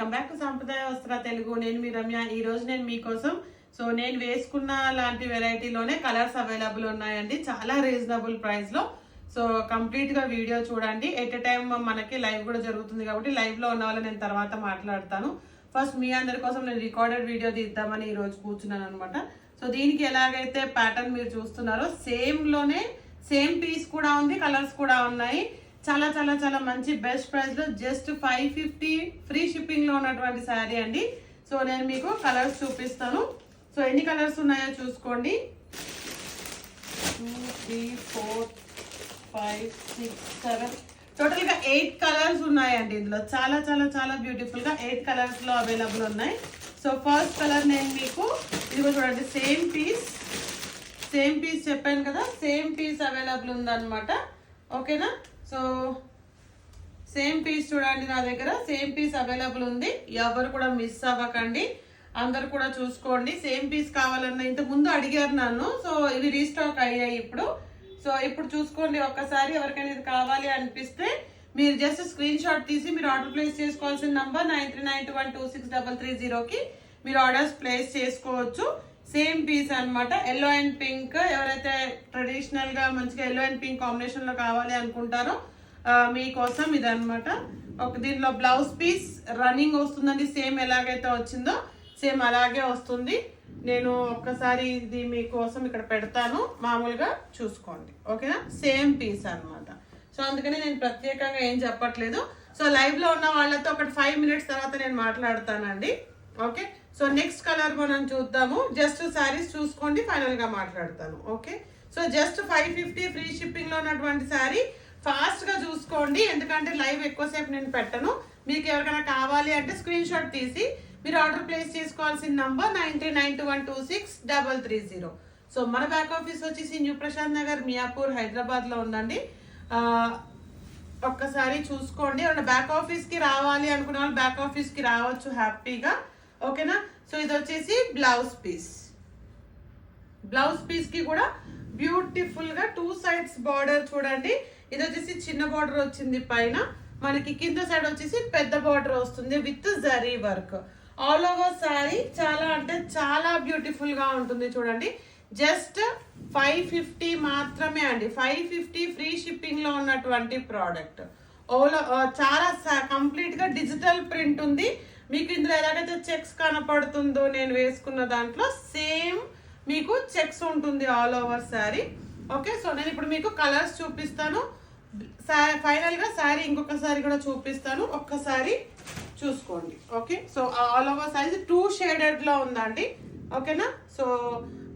Welcome back to సాంప్రదాయ వస్త్ర తెలుగు. నేను మీ రమ్య. ఈ రోజు నేను మీకోసం నేను వేసుకున్న లాంటి వెరైటీలోనే కలర్స్ అవైలబుల్ ఉన్నాయండి, చాలా రీజనబుల్ ప్రైస్ లో. కంప్లీట్ గా వీడియో చూడండి. ఎట్ ఎ టైం మనకి లైవ్ కూడా జరుగుతుంది కాబట్టి లైవ్ లో ఉన్న వాళ్ళు నేను తర్వాత మాట్లాడతాను. ఫస్ట్ మీ అందరి కోసం నేను రికార్డెడ్ వీడియో తీద్దామని ఈ రోజు కూర్చున్నాను అనమాట. దీనికి ఎలాగైతే ప్యాటర్న్ మీరు చూస్తున్నారో సేమ్ పీస్ కూడా ఉంది, కలర్స్ కూడా ఉన్నాయి. చాలా చాలా చాలా మంచి బెస్ట్ ప్రైస్ లో జస్ట్ 550 ఫ్రీ షిప్పింగ్ లో ఉన్నటువంటి శారీ అండి. నేను మీకు కలర్స్ చూపిస్తాను. ఎన్ని కలర్స్ ఉన్నాయో చూసుకోండి. 2 3 4 5 6 7 టోటల్ గా 8 కలర్స్ ఉన్నాయండి. ఇందులో చాలా చాలా చాలా బ్యూటిఫుల్ గా 8 కలర్స్ లో అవైలబుల్ ఉన్నాయి. ఫస్ట్ కలర్ నేను మీకు ఇదిగో చూడండి, సేమ్ పీస్ చెప్పాను కదా, సేమ్ పీస్ అవైలబుల్ ఉందన్నమాట. ఓకేనా? సేమ్ పీస్ చూడండి, నా దగ్గర సేమ్ పీస్ అవైలబుల్ ఉంది. ఎవరు కూడా మిస్ అవ్వకండి, అందరు కూడా చూసుకోండి. సేమ్ పీస్ కావాలన్నా ఇంతకు ముందు అడిగారు నన్ను, ఇవి రీస్టాక్ అయ్యాయి ఇప్పుడు. ఇప్పుడు చూసుకోండి ఒక్కసారి. ఎవరికైనా ఇది కావాలి అనిపిస్తే మీరు జస్ట్ స్క్రీన్ షాట్ తీసి మీరు ఆర్డర్ ప్లేస్ చేసుకోవాల్సిన నంబర్ 9392126330కి మీరు ఆర్డర్స్ ప్లేస్ చేసుకోవచ్చు. సేమ్ పీస్ అన్నమాట. ఎల్లో అండ్ పింక్, ఎవరైతే ట్రెడిషనల్ గా మంచిగా ఎల్లో అండ్ పింక్ కాంబినేషన్ లో కావాలి అనుకుంటారో మీకోసం ఇదన్నమాట. దీంట్లో బ్లౌజ్ పీస్ రన్నింగ్ వస్తుందండి. సేమ్ ఎలాగైతే వచ్చిందో సేమ్ అలాగే వస్తుంది. నేను ఒక్కసారి ఇది మీకోసం ఇక్కడ పెడతాను, మామూలుగా చూసుకోండి. ఓకేనా? సేమ్ పీస్ అన్నమాట. అందుకని నేను ప్రత్యేకంగా ఏం చెప్పట్లేదు. లైవ్ లో ఉన్న వాళ్ళతో ఒక 5 మినిట్స్ తర్వాత నేను మాట్లాడతానండి. ఓకే, నెక్స్ట్ కలర్ మనం చూద్దాము. జస్ట్ శారీస్ చూసుకోండి, ఫైనల్ గా మాట్లాడతాను. ఓకే, జస్ట్ 550 ఫ్రీ షిప్పింగ్ లో ఉన్నటువంటి శారీ. ఫాస్ట్ గా చూసుకోండి, ఎందుకంటే లైవ్ ఎక్కువసేపు నేను పెట్టను. మీకు ఎవరికైనా కావాలి అంటే స్క్రీన్ షాట్ తీసి మీరు ఆర్డర్ ప్లేస్ చేసుకోవాల్సిన నంబర్ 9392126330. మన బ్యాక్ ఆఫీస్ వచ్చేసి న్యూ ప్రశాంత్ నగర్, మియాపూర్, హైదరాబాద్ లో ఉందండి. ఒక్కసారి చూసుకోండి. బ్యాక్ ఆఫీస్ కి రావాలి అనుకున్న వాళ్ళు బ్యాక్ ఆఫీస్ కి రావచ్చు హ్యాపీగా. ఓకేనా? ఇది వచ్చేసి బ్లౌజ్ పీస్ కి కూడా బ్యూటిఫుల్ గా 2 sides బార్డర్ చూడండి. ఇది వచ్చేసి చిన్న బార్డర్ వచ్చింది పైన, మనకి కింద సైడ్ వచ్చేసి పెద్ద బార్డర్ వస్తుంది with zari work. All over sari చాలా అంటే చాలా బ్యూటిఫుల్ గా ఉంటుంది చూడండి. జస్ట్ 550 మాత్రమే అండి. 550 ఫ్రీ షిప్పింగ్ లో ఉన్నటువంటి ప్రోడక్ట్. చాలా కంప్లీట్ గా డిజిటల్ ప్రింట్ ఉంది. మీకు ఇందులో ఎలాగైతే చెక్స్ కనపడుతుందో నేను వేసుకున్న దాంట్లో సేమ్ మీకు చెక్స్ ఉంటుంది ఆల్ ఓవర్ శారీ. ఓకే, నేను ఇప్పుడు మీకు కలర్స్ చూపిస్తాను. ఫైనల్ గా శారీ ఇంకొకసారి కూడా చూపిస్తాను, ఒక్కసారి చూసుకోండి. Okay, all over sari 2 shaded లో ఉందండి. ఓకేనా?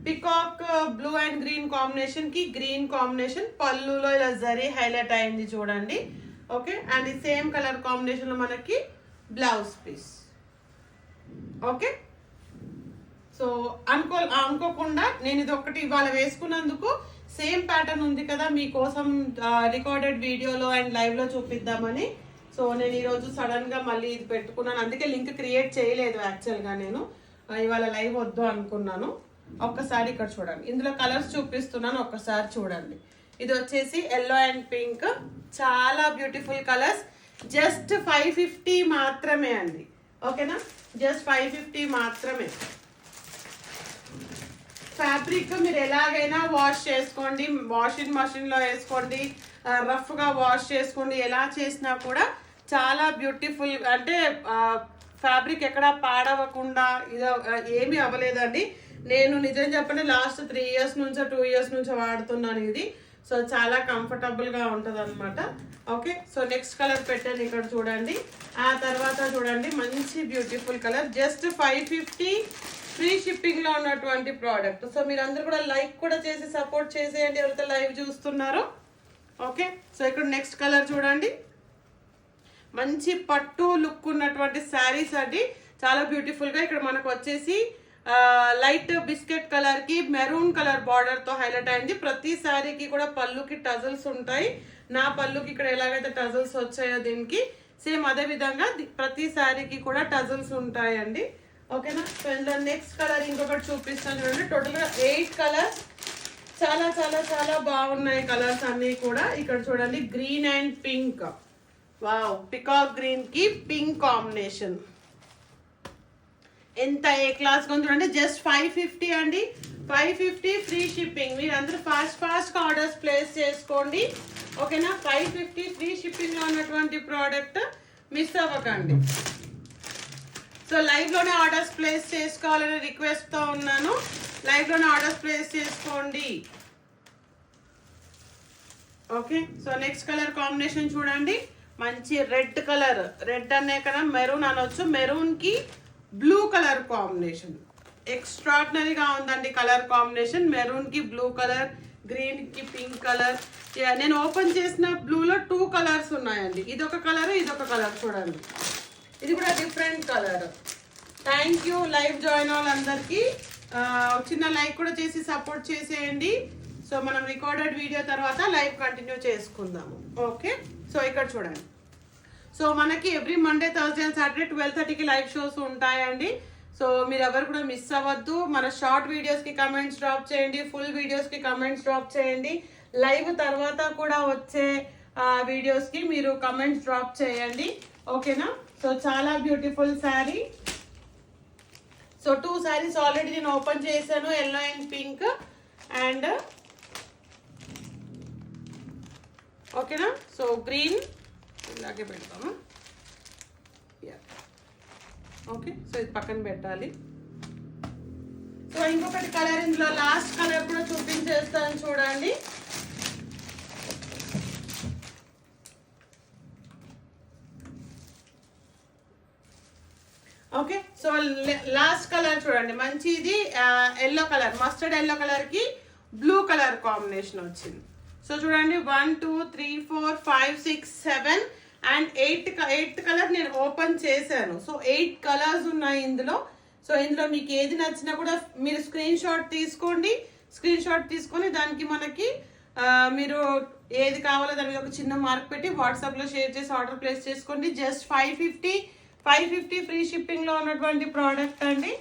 Peacock blue and green combination కి గ్రీన్ కాంబినేషన్, పళ్ళులో ఇలా జరీ హైలైట్ అయింది చూడండి. ఓకే, అండ్ ఈ సేమ్ కలర్ కాంబినేషన్ లో మనకి బ్లౌజ్ పీస్. ఓకే, అనుకోకుండా నేను ఇది ఒకటి ఇవాళ వేసుకున్నందుకు సేమ్ ప్యాటర్న్ ఉంది కదా, మీకోసం రికార్డెడ్ వీడియోలో అండ్ లైవ్ లో చూపిద్దామని. నేను ఈరోజు సడన్ గా మళ్ళీ ఇది పెట్టుకున్నాను. అందుకే లింక్ క్రియేట్ చేయలేదు యాక్చువల్ గా. నేను ఇవాళ లైవ్ వద్దు అనుకున్నాను. ఒక్కసారి ఇక్కడ చూడండి, ఇందులో కలర్స్ చూపిస్తున్నాను, ఒక్కసారి చూడండి. ఇది వచ్చేసి ఎల్లో అండ్ పింక్, చాలా బ్యూటిఫుల్ కలర్స్. జస్ట్ 550 మాత్రమే అండి. ఓకేనా? జస్ట్ 550 మాత్రమే. ఫ్యాబ్రిక్ మీరు ఎలాగైనా వాష్ చేసుకోండి, వాషింగ్ మషిన్ లో వేసుకోండి, రఫ్ గా వాష్ చేసుకోండి. ఎలా చేసినా కూడా చాలా బ్యూటిఫుల్, అంటే ఫ్యాబ్రిక్ ఎక్కడ పాడవకుండా ఇది ఏమీ అవ్వలేదండి. నేను నిజం చెప్పండి, లాస్ట్ 3 years నుంచో 2 years నుంచో వాడుతున్నాను ఇది. చాలా కంఫర్టబుల్ గా ఉంటది అనమాట. ఓకే, నెక్స్ట్ కలర్ పెట్టాను ఇక్కడ చూడండి. ఆ తర్వాత చూడండి, మంచి beautiful colour. Just 550 free shipping లో ఉన్నటువంటి ప్రోడక్ట్. మీరందరూ కూడా లైక్ కూడా చేసి సపోర్ట్ చేసేయండి ఎవరైతే లైవ్ చూస్తున్నారో. ఓకే, ఇక్కడ నెక్స్ట్ కలర్ చూడండి, మంచి పట్టు లుక్ ఉన్నటువంటి శారీస్ అండి, చాలా బ్యూటిఫుల్ గా. ఇక్కడ మనకు వచ్చేసి లైట్ బిస్కెట్ కలర్ కి మెరూన్ కలర్ బార్డర్ తో హైలైట్ అయింది. ప్రతి శారీకి కూడా పళ్ళుకి టజల్స్ ఉంటాయి. నా పళ్ళుకి ఇక్కడ ఎలాగైతే టజల్స్ వచ్చాయో దీనికి సేమ్ అదే విధంగా ప్రతి శారీకి కూడా టజల్స్ ఉంటాయండి. ఓకేనా? ఇందులో నెక్స్ట్ కలర్ ఇంకొకటి చూపిస్తాను చూడండి. టోటల్ గా 8 కలర్స్, చాలా చాలా చాలా బాగున్నాయి కలర్స్ అన్ని కూడా. ఇక్కడ చూడండి, green and pink. Wow, peacock green కి పింక్ కాంబినేషన్. ఎంత ఏ క్లాస్ గా చూడండి. జస్ట్ 550 అండి, 550 ఫ్రీ షిప్పింగ్. మీరు అందరూ ఫాస్ట్గా ఆర్డర్స్ ప్లేస్ చేసుకోండి, ఓకేనా. 550 ఫ్రీ షిప్పింగ్ లో ఉన్నటువంటి ప్రోడక్ట్ మిస్ అవ్వకండి. సో లైవ్ లోనే ఆర్డర్స్ ప్లేస్ చేసుకోవాలని రిక్వెస్ట్ తో ఉన్నాను. లైవ్ లోనే ఆర్డర్స్ ప్లేస్ చేసుకోండి, okay. So next colour combination చూడండి, మంచి రెడ్ కలర్, రెడ్ అనే కదా మెరూన్ అనొచ్చు, మెరూన్ కి బ్లూ కలర్ కాంబినేషన్ ఎక్స్ట్రాడినరీగా ఉందండి. కలర్ కాంబినేషన్ మెరూన్ కి బ్లూ కలర్, గ్రీన్ కి పింక్ కలర్. నేను ఓపెన్ చేసిన బ్లూలో 2 కలర్స్ ఉన్నాయండి. ఇదొక కలర్, ఇదొక కలర్ చూడండి. ఇది కూడా different colour. Thank you live join వాళ్ళందరికీ. చిన్న లైక్ కూడా చేసి సపోర్ట్ చేసేయండి. సో మనం రికార్డెడ్ వీడియో తర్వాత లైవ్ కంటిన్యూ చేసుకుందాము, ఓకే. సో ఇక్కడ చూడండి. సో మనకి every Monday, Thursday and Saturday 12:30కి లైవ్ షోస్ ఉంటాయండి. సో మీరు ఎవరు కూడా మిస్ అవ్వద్దు. మన షార్ట్ వీడియోస్కి కమెంట్స్ డ్రాప్ చేయండి, ఫుల్ వీడియోస్కి కమెంట్స్ డ్రాప్ చేయండి. లైవ్ తర్వాత కూడా వచ్చే వీడియోస్కి మీరు కమెంట్స్ డ్రాప్ చేయండి, ఓకేనా. సో చాలా beautiful sari. So 2 saris already నేను ఓపెన్ చేశాను, ఎల్లో అండ్ పింక్ అండ్ ఓకేనా. సో గ్రీన్ ఇలాగే పెడతాము, ఓకే. సో ఇది పక్కన పెట్టాలి. సో ఇంకొకటి కలర్, ఇందులో లాస్ట్ కలర్ కూడా చూపించేస్తాను చూడండి. ఓకే. సో లాస్ట్ కలర్ చూడండి, మంచి ఇది yellow colour, mustard yellow colour కి బ్లూ కలర్ కాంబినేషన్ వచ్చింది. సో చూడండి 1 2 3 4 5 6 7 అండ్ 8th కలర్ నేను ఓపెన్ చేశాను. సో 8 కలర్స్ ఉన్నాయి ఇందులో. సో ఇందులో మీకు ఏది నచ్చినా కూడా మీరు స్క్రీన్ షాట్ తీసుకోండి. స్క్రీన్ షాట్ తీసుకొని దానికి మనకి మీరు ఏది కావాలో దాని మీద ఒక చిన్న మార్క్ పెట్టి వాట్సాప్లో షేర్ చేసి ఆర్డర్ ప్లేస్ చేసుకోండి. జస్ట్ 550 ఫ్రీ షిప్పింగ్ లో ఉన్నటువంటి ప్రోడక్ట్ అండి.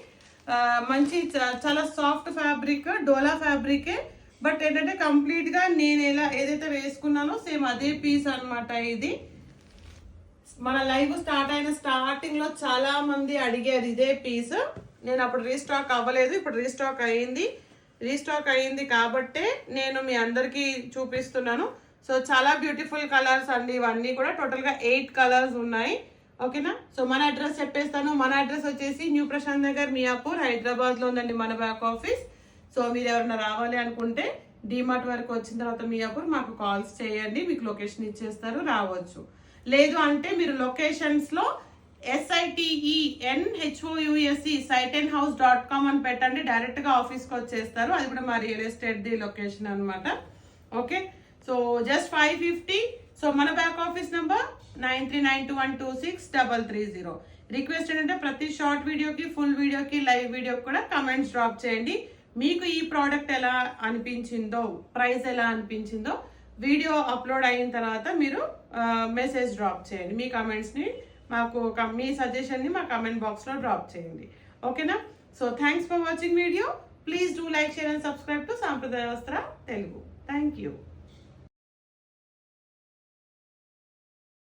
మంచి చాలా సాఫ్ట్ ఫ్యాబ్రిక్, డోలా ఫ్యాబ్రికే. బట్ ఏంటంటే కంప్లీట్ గా నేను ఏదైతే వేసుకున్నానో సేమ్ అదే పీస్ అన్నమాట. ఇది మన లైవ్ స్టార్ట్ అయిన స్టార్టింగ్ లో చాలా మంది అడిగారు ఇదే పీస్. నేను అప్పుడు రీస్టాక్ అవ్వలేదు, ఇప్పుడు రీస్టాక్ అయ్యింది కాబట్టే నేను మీ అందరికీ చూపిస్తున్నాను. సో చాలా బ్యూటిఫుల్ కలర్స్ అండి ఇవన్నీ కూడా. టోటల్ గా 8 కలర్స్ ఉన్నాయి, ఓకేనా. సో మన అడ్రస్ చెప్పేస్తాను. మన అడ్రస్ వచ్చేసి న్యూ ప్రశాంత్ నగర్, మియాపూర్, హైదరాబాద్ లో ఉందండి మన బ్యాక్ ఆఫీస్. సో మీరు ఎవరైనా రావాలి అనుకుంటే డిమార్ట్ వరకు వచ్చిన తర్వాత మియాపూర్ మాకు కాల్స్ చేయండి, మీకు లొకేషన్ ఇచ్చేస్తారు, రావచ్చు. లేదు అంటే మీరు లొకేషన్స్ లో SITENHOUSE sitenhouse.com అని పెట్టండి, డైరెక్ట్ గా ఆఫీస్ కి వచ్చేస్తారు. అది కూడా మా రియల్ ఎస్టేట్ ది లొకేషన్ అనమాట, ఓకే. So just 550. సో మన బ్యాక్ ఆఫీస్ నంబర్ 9392126330. రిక్వెస్ట్ ఏంటంటే ప్రతి షార్ట్ వీడియోకి, ఫుల్ వీడియోకి, లైవ్ వీడియోకి కూడా కమెంట్స్ డ్రాప్ చేయండి. మీకు ఈ ప్రోడక్ట్ ఎలా అనిపించిందో, ప్రైస్ ఎలా అనిపించిందో వీడియో అప్లోడ్ అయిన తర్వాత మీరు మెసేజ్ డ్రాప్ చేయండి. మీ కమెంట్స్ని మాకు, మీ సజెషన్ని మా కమెంట్ బాక్స్లో డ్రాప్ చేయండి, ఓకేనా. So thanks for watching video. Please do like, share and subscribe to సాంప్రదాయ వస్త్ర తెలుగు. Thank you.